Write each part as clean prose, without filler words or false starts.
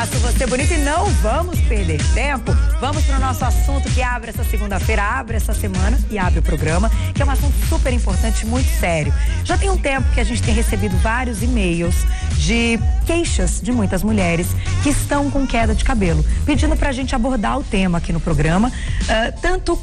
Faço você bonito e não vamos perder tempo. Vamos para o nosso assunto que abre essa segunda-feira, abre essa semana e abre o programa, que é um assunto super importante, muito sério. Já tem um tempo que a gente tem recebido vários e-mails de queixas de muitas mulheres que estão com queda de cabelo, pedindo pra gente abordar o tema aqui no programa, tanto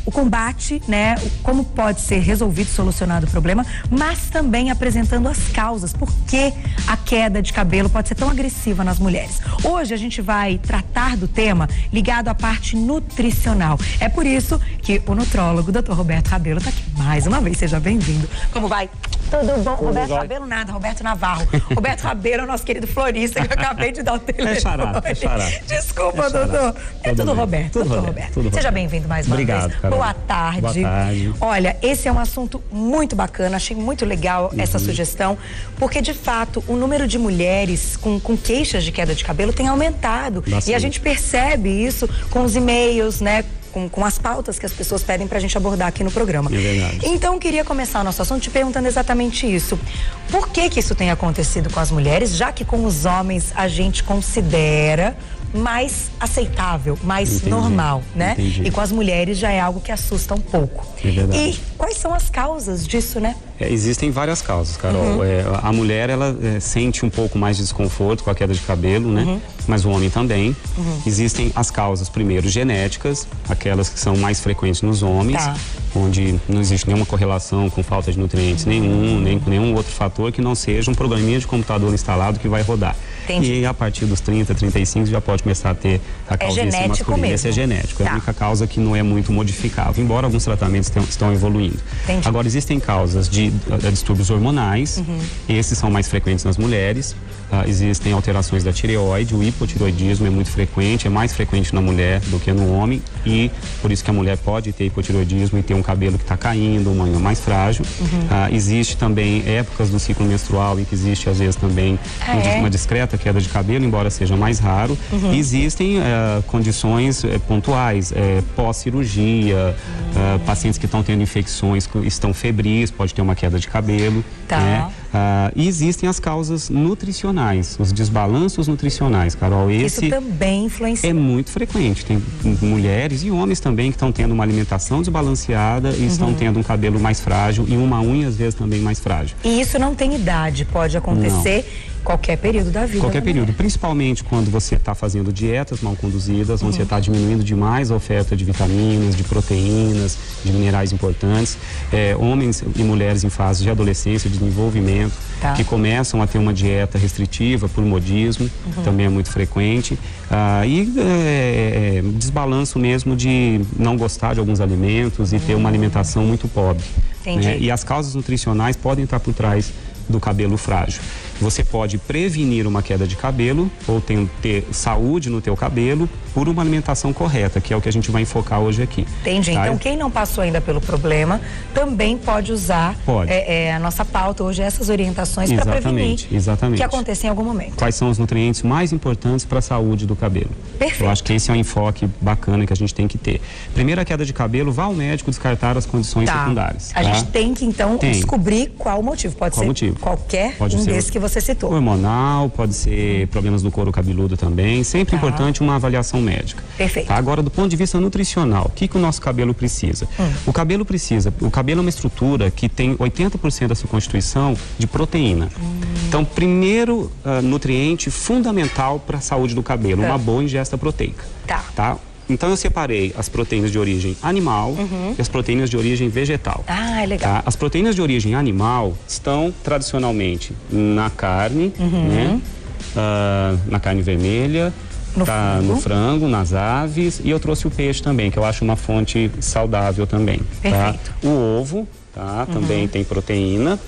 o combate, né, como pode ser resolvido, solucionado o problema, mas também apresentando as causas, por que a queda de cabelo pode ser tão agressiva nas mulheres. Hoje a gente vai tratar do tema ligado à parte nutricional. É por isso que o nutrólogo, Dr. Roberto Rabelo, está aqui mais uma vez. Seja bem-vindo. Como vai? Tudo bom? Roberto Rabelo nada, Roberto Navarro. Roberto Rabelo é o nosso querido florista que eu acabei de dar o telefone. É xará. Desculpa, doutor. É tudo Roberto. Doutor Roberto. Seja bem-vindo mais uma vez. Obrigado, Carol. Boa tarde. Boa tarde. Olha, esse é um assunto muito bacana, achei muito legal essa sugestão, porque de fato o número de mulheres com queixas de queda de cabelo tem aumentado. Bastante. E a gente percebe isso com os e-mails, né? Com as pautas que as pessoas pedem pra gente abordar aqui no programa. É verdade. Então, queria começar o nosso assunto te perguntando exatamente isso. Por que isso tem acontecido com as mulheres, já que com os homens a gente considera mais aceitável, mais normal, né? Entendi. E com as mulheres já é algo que assusta um pouco. É verdade. E quais são as causas disso, né? Existem várias causas, Carol. A mulher, ela sente um pouco mais de desconforto com a queda de cabelo, né? Mas o homem também. Existem as causas, primeiro, genéticas, aquelas que são mais frequentes nos homens, onde não existe nenhuma correlação com falta de nutrientes nem com nenhum outro fator que não seja um programinha de computador instalado que vai rodar. Entendi. E a partir dos 30, 35 já pode começar a ter a causa masculina. mesmo. Esse é genético, é a única causa que não é muito modificável, embora alguns tratamentos estão evoluindo. Entendi. Agora, existem causas de distúrbios hormonais, esses são mais frequentes nas mulheres. Existem alterações da tireoide, o hipotireoidismo é muito frequente, é mais frequente na mulher do que no homem, e por isso que a mulher pode ter hipotireoidismo e ter um cabelo que está caindo, uma unha mais frágil. Existe também épocas do ciclo menstrual em que existe às vezes também uma discreta queda de cabelo, embora seja mais raro. Existem condições pontuais, pós-cirurgia, pacientes que estão tendo infecções, estão febris, pode ter uma queda de cabelo. Né? E existem as causas nutricionais, os desbalanços nutricionais, Carol. Isso também influencia. É muito frequente. Tem mulheres e homens também que estão tendo uma alimentação desbalanceada e estão tendo um cabelo mais frágil e uma unha às vezes também mais frágil. E isso não tem idade, pode acontecer qualquer período da vida. Qualquer período, principalmente quando você está fazendo dietas mal conduzidas, onde você está diminuindo demais a oferta de vitaminas, de proteínas, de minerais importantes. Homens e mulheres em fase de adolescência, de desenvolvimento, que começam a ter uma dieta restritiva por modismo, também é muito frequente. Desbalanço mesmo de não gostar de alguns alimentos e ter uma alimentação muito pobre. Né? E as causas nutricionais podem estar por trás do cabelo frágil. Você pode prevenir uma queda de cabelo ou ter saúde no teu cabelo por uma alimentação correta, que é o que a gente vai enfocar hoje aqui. Entendi. Tá? Então, quem não passou ainda pelo problema também pode usar a nossa pauta hoje, essas orientações para prevenir que aconteça em algum momento. Quais são os nutrientes mais importantes para a saúde do cabelo? Perfeito. Eu acho que esse é um enfoque bacana que a gente tem que ter. Primeiro, a queda de cabelo, vá ao médico descartar as condições secundárias. A gente tem que, então, descobrir qual o motivo. Pode ser qualquer um desses que você citou. Hormonal, pode ser problemas no couro cabeludo também. Sempre importante uma avaliação médica. Perfeito. Agora, do ponto de vista nutricional, o que o nosso cabelo precisa? O cabelo é uma estrutura que tem 80% da sua constituição de proteína. Então, primeiro nutriente fundamental para a saúde do cabelo, uma boa ingesta proteica. Tá? Então, eu separei as proteínas de origem animal e as proteínas de origem vegetal. É legal. Tá? As proteínas de origem animal estão tradicionalmente na carne, né? Na carne vermelha, no frango, nas aves, e eu trouxe o peixe também, que eu acho uma fonte saudável também. Perfeito. Tá? O ovo, também tem proteína.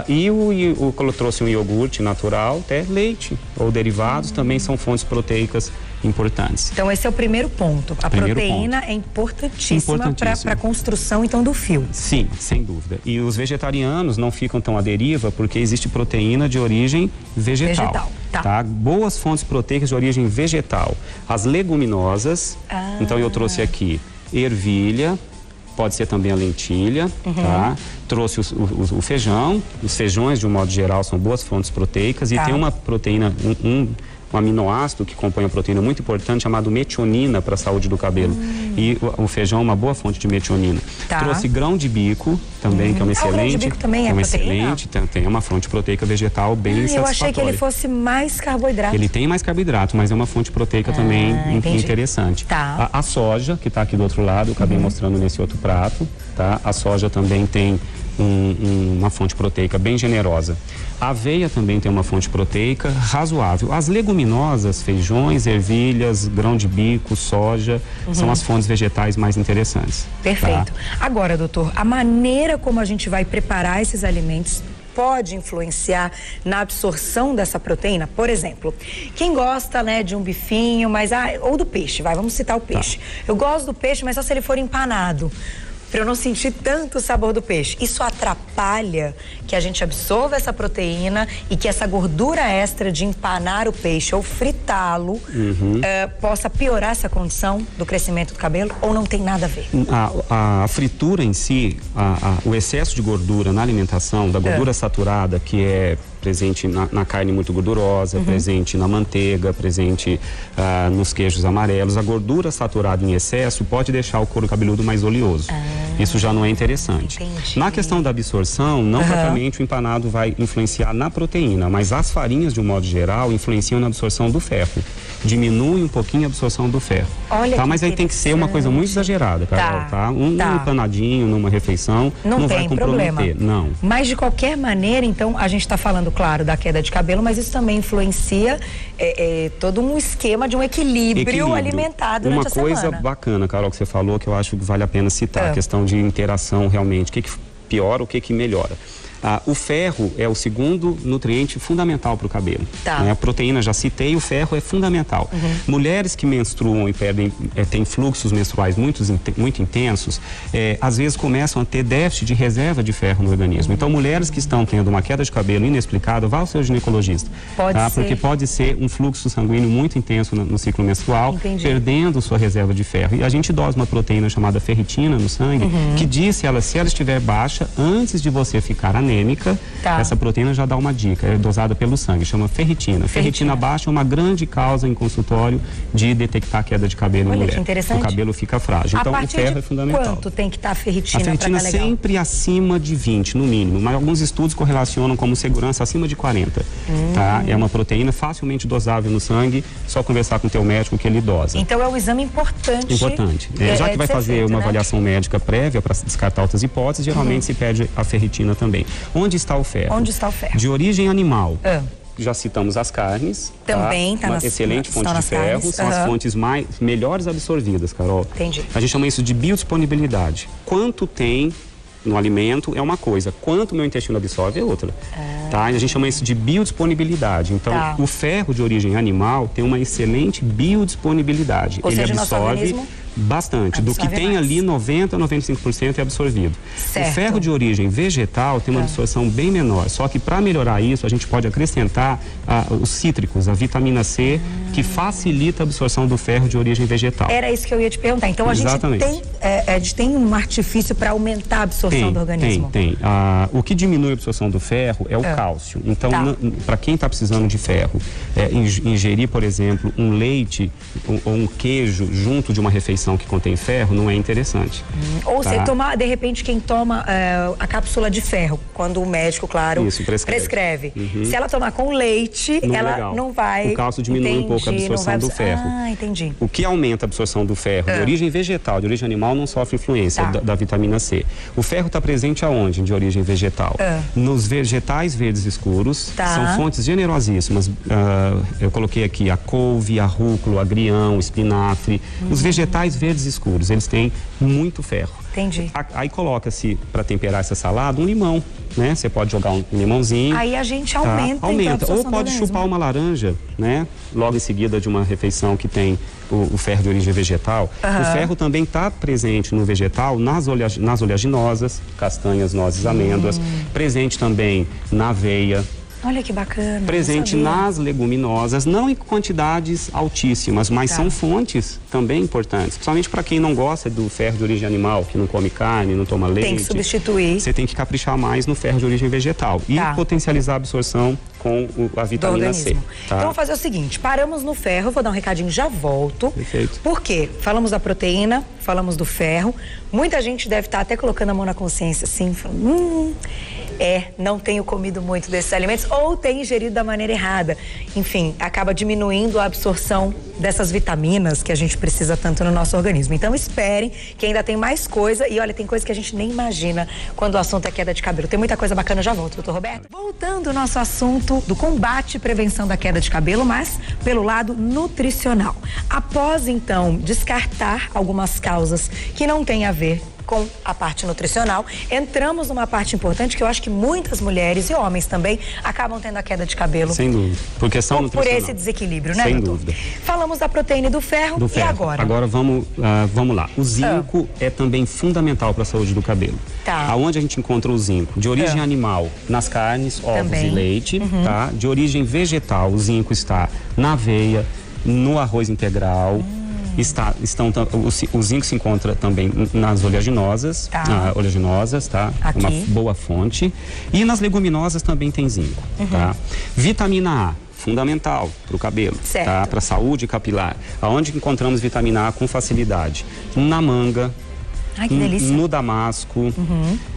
Eu trouxe um iogurte natural, até leite ou derivados também são fontes proteicas importantes. Então esse é o primeiro ponto. A proteína é importantíssima para a construção então do fio. Sim, sem dúvida. E os vegetarianos não ficam tão à deriva porque existe proteína de origem vegetal. Tá? Boas fontes proteicas de origem vegetal. As leguminosas, então eu trouxe aqui ervilha, pode ser também a lentilha, tá? Trouxe o feijão, os feijões de um modo geral são boas fontes proteicas e tem uma proteína, aminoácido que compõe a proteína muito importante chamado metionina para a saúde do cabelo. E o feijão é uma boa fonte de metionina. Trouxe grão de bico também, que é uma excelente. O grão de bico também é excelente, tem uma fonte proteica vegetal bem satisfatória. Eu achei que ele fosse mais carboidrato. Ele tem mais carboidrato, mas é uma fonte proteica também interessante. A soja, que está aqui do outro lado, eu acabei mostrando nesse outro prato, tá? A soja também tem uma fonte proteica bem generosa. A aveia também tem uma fonte proteica razoável. As leguminosas, feijões, ervilhas, grão de bico, soja, são as fontes vegetais mais interessantes. Perfeito. Agora, doutor, a maneira como a gente vai preparar esses alimentos pode influenciar na absorção dessa proteína? Por exemplo, quem gosta, né, de um bifinho, ou do peixe, vamos citar o peixe. Eu gosto do peixe, mas só se ele for empanado, para eu não sentir tanto o sabor do peixe. Isso atrapalha que a gente absorva essa proteína e que essa gordura extra de empanar o peixe ou fritá-lo possa piorar essa condição do crescimento do cabelo, ou não tem nada a ver? A fritura em si, o excesso de gordura na alimentação, da gordura saturada, que é presente na carne muito gordurosa, presente na manteiga, presente nos queijos amarelos. A gordura saturada em excesso pode deixar o couro cabeludo mais oleoso. Isso já não é interessante. Entendi. Na questão da absorção, não propriamente o empanado vai influenciar na proteína, mas as farinhas, de um modo geral, influenciam na absorção do ferro. Diminui um pouquinho a absorção do ferro. Olha, mas aí tem que ser uma coisa muito exagerada, Carol, tá? Um empanadinho numa refeição não vai comprometer. Não. Mas de qualquer maneira, então, a gente está falando, claro, da queda de cabelo, mas isso também influencia todo um esquema de um equilíbrio alimentar durante a semana. Uma coisa bacana, Carol, que você falou, que eu acho que vale a pena citar, a questão de interação realmente, o que piora, o que melhora. O ferro é o segundo nutriente fundamental para o cabelo. Né? A proteína, já citei, o ferro é fundamental. Mulheres que menstruam e têm fluxos menstruais muito intensos, às vezes começam a ter déficit de reserva de ferro no organismo. Então, mulheres que estão tendo uma queda de cabelo inexplicada, vá ao seu ginecologista. Porque pode ser um fluxo sanguíneo muito intenso no ciclo menstrual, perdendo sua reserva de ferro. E a gente dosa uma proteína chamada ferritina no sangue, que diz se ela estiver baixa, antes de você ficar anêmica, essa proteína já dá uma dica, é dosada pelo sangue, chama ferritina. Ferritina baixa é uma grande causa em consultório de detectar queda de cabelo em mulher. Que interessante. O cabelo fica frágil. Então, o ferro é fundamental. Quanto tem que estar a ferritina? A ferritina sempre acima de 20, no mínimo, mas alguns estudos correlacionam como segurança acima de 40. Tá? É uma proteína facilmente dosável no sangue, só conversar com o teu médico que ele dosa. Então é um exame importante. Já que vai fazer uma avaliação médica prévia para descartar outras hipóteses, geralmente se pede a ferritina também. Onde está o ferro? Onde está o ferro? De origem animal. Já citamos as carnes. Também uma excelente fonte de ferro. São as fontes melhores absorvidas, Carol. Entendi. A gente chama isso de biodisponibilidade. Quanto tem no alimento é uma coisa, quanto o meu intestino absorve é outra. Tá? A gente chama isso de biodisponibilidade. Então, o ferro de origem animal tem uma excelente biodisponibilidade. Ou seja, absorve bastante. Do que tem ali, 90% a 95% é absorvido. Certo. O ferro de origem vegetal tem uma absorção bem menor. Só que para melhorar isso, a gente pode acrescentar os cítricos, a vitamina C, que facilita a absorção do ferro de origem vegetal. Era isso que eu ia te perguntar. Então, a gente tem um artifício para aumentar a absorção do organismo? Tem. O que diminui a absorção do ferro é o cálcio. Então, para quem está precisando de ferro, ingerir, por exemplo, um leite ou um queijo junto de uma refeição que contém ferro não é interessante. Ou você tomar, de repente, quem toma a cápsula de ferro, quando o médico, claro, prescreve. Se ela tomar com leite, não vai... O cálcio diminui um pouco a absorção do ferro. Entendi. O que aumenta a absorção do ferro de origem vegetal, de origem animal, não sofre influência da vitamina C. O ferro está presente aonde, de origem vegetal? Nos vegetais verdes escuros. São fontes generosíssimas. Eu coloquei aqui a couve, a rúcula, agrião, espinafre. Os vegetais verdes escuros, eles têm muito ferro. Entendi. Aí coloca-se, para temperar essa salada, um limão, né? Você pode jogar um limãozinho. Aí a gente aumenta. Ou pode chupar uma laranja, né? Logo em seguida de uma refeição que tem o ferro de origem vegetal. O ferro também está presente no vegetal, nas oleaginosas, castanhas, nozes, amêndoas. Presente também na aveia. Olha que bacana. Presente nas leguminosas, não em quantidades altíssimas, mas são fontes também importantes. Principalmente para quem não gosta do ferro de origem animal, que não come carne, não toma leite. Tem que substituir. Você tem que caprichar mais no ferro de origem vegetal. E potencializar a absorção com a vitamina C. Tá? Então, vamos fazer o seguinte, paramos no ferro, vou dar um recadinho, já volto. Perfeito. Por quê? Falamos da proteína, falamos do ferro. Muita gente deve estar até colocando a mão na consciência, assim, falando, não tenho comido muito desses alimentos ou tenho ingerido da maneira errada. Enfim, acaba diminuindo a absorção dessas vitaminas que a gente precisa tanto no nosso organismo. Então, esperem que ainda tem mais coisa e olha, tem coisa que a gente nem imagina quando o assunto é queda de cabelo. Tem muita coisa bacana, já volto, doutor Roberto. Voltando ao nosso assunto do combate e prevenção da queda de cabelo, mas pelo lado nutricional. Após, então, descartar algumas causas que não têm a ver com a parte nutricional, entramos numa parte importante que eu acho que muitas mulheres e homens também acabam tendo a queda de cabelo. Sem dúvida. Por questão nutricional. Por esse desequilíbrio, né, Sem doutor? dúvida. Falamos da proteína e do ferro, e agora? Agora vamos lá. O zinco é também fundamental para a saúde do cabelo. Tá. Aonde a gente encontra o zinco? De origem animal, nas carnes, ovos também. E leite, tá? De origem vegetal, o zinco está na aveia, no arroz integral. O zinco se encontra também nas oleaginosas, tá? Aqui. Uma boa fonte. E nas leguminosas também tem zinco, tá? Vitamina A, fundamental para o cabelo, tá? Para a saúde capilar. Aonde encontramos vitamina A com facilidade? Na manga. Ai, que delícia. No damasco,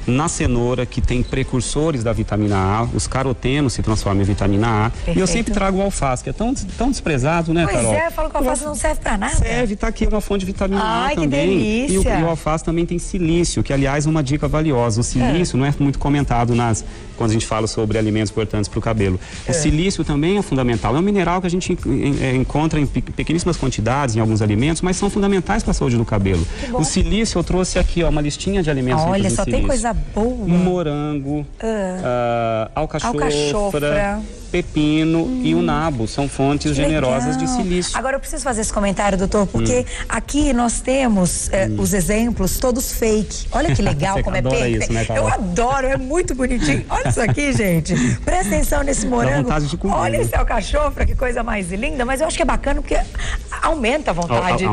na cenoura, que tem precursores da vitamina A, os carotenos se transformam em vitamina A. Perfeito. E eu sempre trago o alface, que é tão desprezado, né, Carol? Pois é, eu falo que o alface não serve pra nada. Serve, tá aqui uma fonte de vitamina A também. Que delícia. E o alface também tem silício, que aliás é uma dica valiosa. O silício não é muito comentado quando a gente fala sobre alimentos importantes para o cabelo. O silício também é fundamental. É um mineral que a gente encontra em pequeníssimas quantidades em alguns alimentos, mas são fundamentais para a saúde do cabelo. O silício eu trouxe aqui, ó, uma listinha de alimentos. Olha, só tem coisa boa. Morango, alcachofra, pepino e o nabo. São fontes generosas de silício. Agora eu preciso fazer esse comentário, doutor, porque aqui nós temos os exemplos todos fake. Olha que legal como é fake. Isso, né, eu adoro, é muito bonitinho. Olha isso aqui, gente. Presta atenção nesse morango. Olha esse alcachofra, que coisa mais linda. Mas eu acho que é bacana porque aumenta a vontade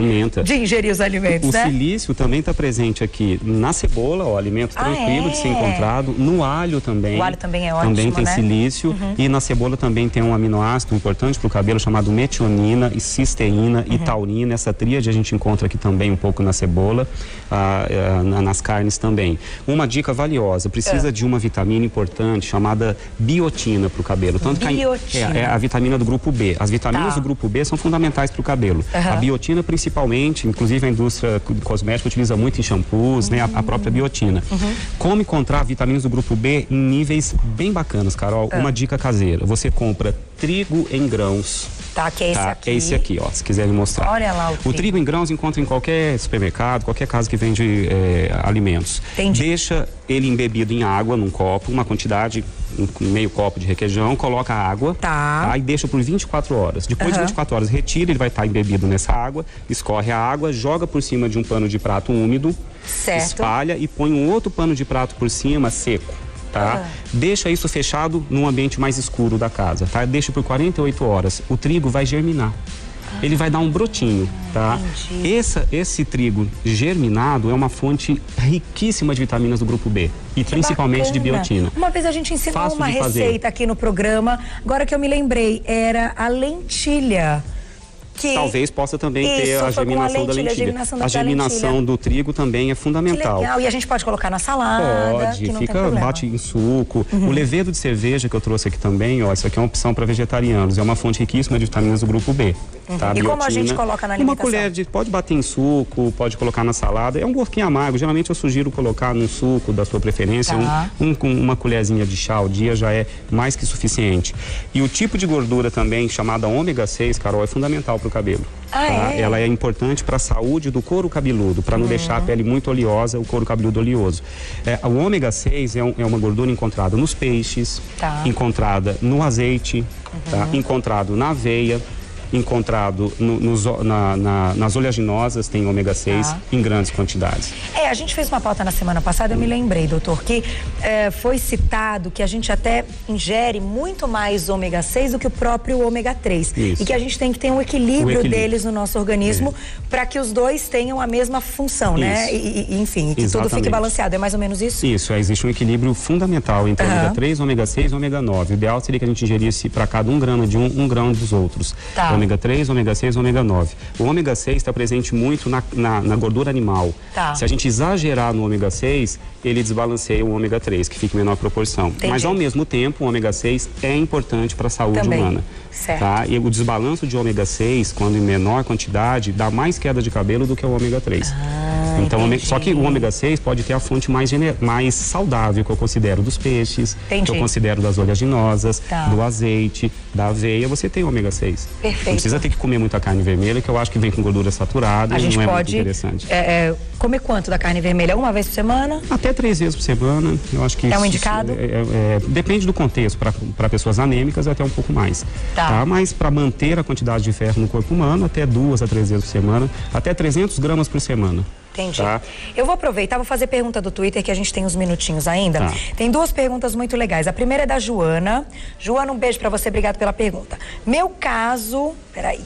de ingerir os alimentos, né? O silício também está presente aqui na cebola, ó, alimento tranquilo de ser encontrado. No alho também. O alho também é ótimo, também tem silício. E na cebola também tem um aminoácido importante para o cabelo chamado metionina e cisteína e taurina. Essa tríade a gente encontra aqui também um pouco na cebola, nas carnes também. Uma dica valiosa, precisa de uma vitamina importante chamada biotina para o cabelo. Tanto que é a vitamina do grupo B. As vitaminas do grupo B são fundamentais para o cabelo. A biotina principalmente, inclusive a indústria cosmética utiliza muito em shampoos, né, a própria biotina. Como encontrar vitaminas do grupo B em níveis bem bacanas, Carol? Uma dica caseira. Você compra trigo em grãos. Tá, que é esse aqui. É esse aqui, ó, se quiserem mostrar. Olha lá o trigo. O trigo em grãos encontra em qualquer supermercado, qualquer casa que vende alimentos. Entendi. Deixa ele embebido em água, num copo, uma quantidade, meio copo de requeijão, coloca água, e deixa por 24 horas. Depois de 24 horas, retira, ele vai estar embebido nessa água, escorre a água, joga por cima de um pano de prato úmido, espalha e põe um outro pano de prato por cima, seco. Tá? Deixa isso fechado num ambiente mais escuro da casa, tá? Deixa por 48 horas. O trigo vai germinar. Ele vai dar um brotinho, tá? Esse trigo germinado é uma fonte riquíssima de vitaminas do grupo B e principalmente de biotina. Uma vez a gente ensinou uma receita aqui no programa, agora que eu me lembrei, era a lentilha. Talvez possa também ter a germinação da lentilha. A germinação do trigo também é fundamental. Que legal. E a gente pode colocar na salada. Pode, bate em suco. O levedo de cerveja que eu trouxe aqui também, ó, isso aqui é uma opção para vegetarianos. É uma fonte riquíssima de vitaminas do grupo B. Tá? E como a gente coloca na alimentação? Uma colher pode bater em suco, pode colocar na salada. É um pouquinho amargo. Geralmente eu sugiro colocar num suco da sua preferência. Uma colherzinha de chá ao dia já é mais que suficiente. E o tipo de gordura também, chamada ômega 6, Carol, é fundamental para o cabelo. Ela é importante para a saúde do couro cabeludo, para não deixar a pele muito oleosa, o couro cabeludo oleoso. O ômega 6 é uma gordura encontrada nos peixes, encontrada no azeite, encontrado na aveia, encontrado nas oleaginosas, tem ômega 6 em grandes quantidades. A gente fez uma pauta na semana passada, eu me lembrei, doutor, que foi citado que a gente até ingere muito mais ômega 6 do que o próprio ômega 3. Isso. E que a gente tem que ter um equilíbrio deles no nosso organismo para que os dois tenham a mesma função, né? Enfim, que tudo fique balanceado. É mais ou menos isso? Isso, existe um equilíbrio fundamental entre ômega 3, ômega 6 e ômega 9. O ideal seria que a gente ingerisse para cada 1 grama de um grama dos outros. Ômega 3, ômega 6, ômega 9. O ômega 6 está presente muito na gordura animal. Se a gente exagerar no ômega 6, ele desbalanceia o ômega 3, que fica em menor proporção. Mas, ao mesmo tempo, o ômega 6 é importante para a saúde humana. Tá? E o desbalanço de ômega 6, quando em menor quantidade, dá mais queda de cabelo do que o ômega 3. Então, só que o ômega 6 pode ter a fonte mais saudável, que eu considero dos peixes, que eu considero das oleaginosas, do azeite, da aveia. Você tem ômega 6. Perfeito. Não precisa ter que comer muita carne vermelha, que eu acho que vem com gordura saturada e não é muito interessante. Comer quanto da carne vermelha? Uma vez por semana? Até 3 vezes por semana. Eu acho que é um indicado? Depende do contexto. Para pessoas anêmicas, até um pouco mais. Tá? Mas para manter a quantidade de ferro no corpo humano, até 2 a 3 vezes por semana, até 300 gramas por semana. Entendi. Eu vou aproveitar, vou fazer pergunta do Twitter, que a gente tem uns minutinhos ainda. Tem 2 perguntas muito legais. A primeira é da Joana. Joana, um beijo pra você, obrigado pela pergunta. Meu caso,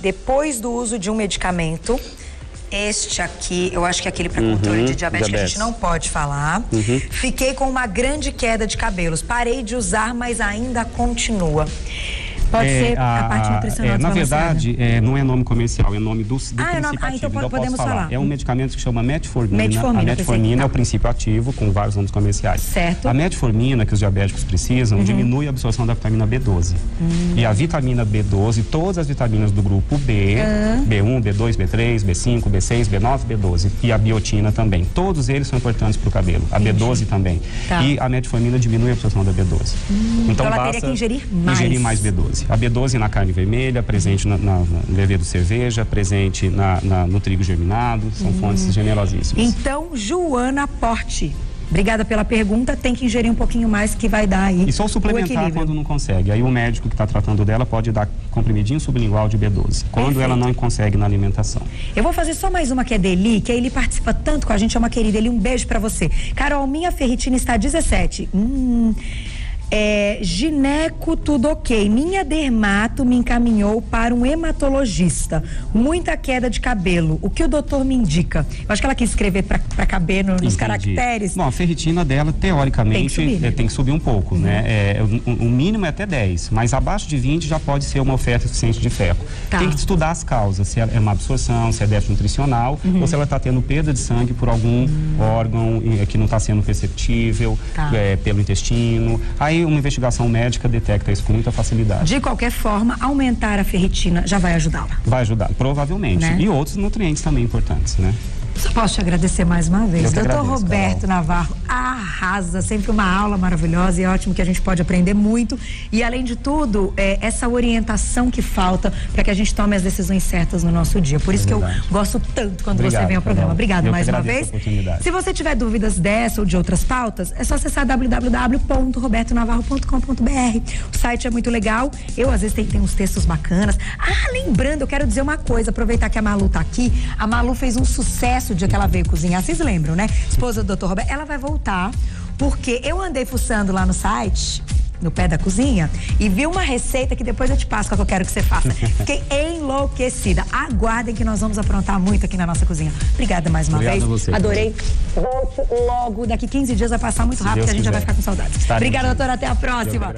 depois do uso de um medicamento, este aqui, eu acho que é aquele para controle de diabetes, que a gente não pode falar. Fiquei com uma grande queda de cabelos. Parei de usar, mas ainda continua. Pode ser a parte nutricional. Na verdade, não é nome comercial, é nome do princípio ativo. Então podemos falar. É um medicamento que chama metformina. A metformina é o princípio ativo, com vários nomes comerciais. Certo. A metformina que os diabéticos precisam diminui a absorção da vitamina B12. E a vitamina B12, todas as vitaminas do grupo B, B1, B2, B3, B5, B6, B9, B12 e a biotina também. Todos eles são importantes para o cabelo. A B12 também. E a metformina diminui a absorção da B12. Então ela teria que ingerir mais B12. A B12 na carne vermelha, presente na levedura de cerveja, presente no trigo germinado, são fontes generosíssimas. Então, Joana Porte, obrigada pela pergunta, tem que ingerir um pouquinho mais, que vai dar aí. E só suplementar quando não consegue. Aí o médico que está tratando dela pode dar comprimidinho sublingual de B12, quando ela não consegue na alimentação. Eu vou fazer só mais uma, que é da Eli, que a Eli participa tanto com a gente, é uma querida. Eli, um beijo pra você. Carol, minha ferritina está 17. Gineco, tudo ok. Minha dermato me encaminhou para um hematologista. Muita queda de cabelo. O que o doutor me indica? Eu acho que ela quis escrever para caber nos caracteres. Bom, a ferritina dela, teoricamente, tem que subir um pouco, né? O mínimo é até 10, mas abaixo de 20 já pode ser uma oferta suficiente de ferro. Tem que estudar as causas, se é uma absorção, se é déficit nutricional, ou se ela está tendo perda de sangue por algum órgão que não está sendo perceptível, pelo intestino. Aí uma investigação médica detecta isso com muita facilidade. De qualquer forma, aumentar a ferritina já vai ajudá-la? Vai ajudar, provavelmente. Né? E outros nutrientes também importantes, né? Só posso te agradecer mais uma vez. Doutor Roberto Navarro arrasa, sempre uma aula maravilhosa, e é ótimo que a gente pode aprender muito. E além de tudo, essa orientação que falta para que a gente tome as decisões certas no nosso dia. Por isso que eu gosto tanto quando você vem ao programa. Obrigado mais uma vez. Se você tiver dúvidas dessa ou de outras pautas, é só acessar www.robertonavarro.com.br. O site é muito legal. Eu às vezes tenho uns textos bacanas. Lembrando, eu quero dizer uma coisa, aproveitar que a Malu tá aqui. A Malu fez um sucesso o dia que ela veio cozinhar, vocês lembram, né? Esposa do Dr. Roberto, ela vai voltar, porque eu andei fuçando lá no site, no pé da cozinha, e vi uma receita que depois eu te passo, que eu quero que você faça. Fiquei enlouquecida. Aguardem que nós vamos aprontar muito aqui na nossa cozinha. Obrigada mais uma vez. Você, adorei. Volte logo, daqui 15 dias vai passar muito rápido, que a gente já vai ficar com saudades. Obrigada, doutora, até a próxima.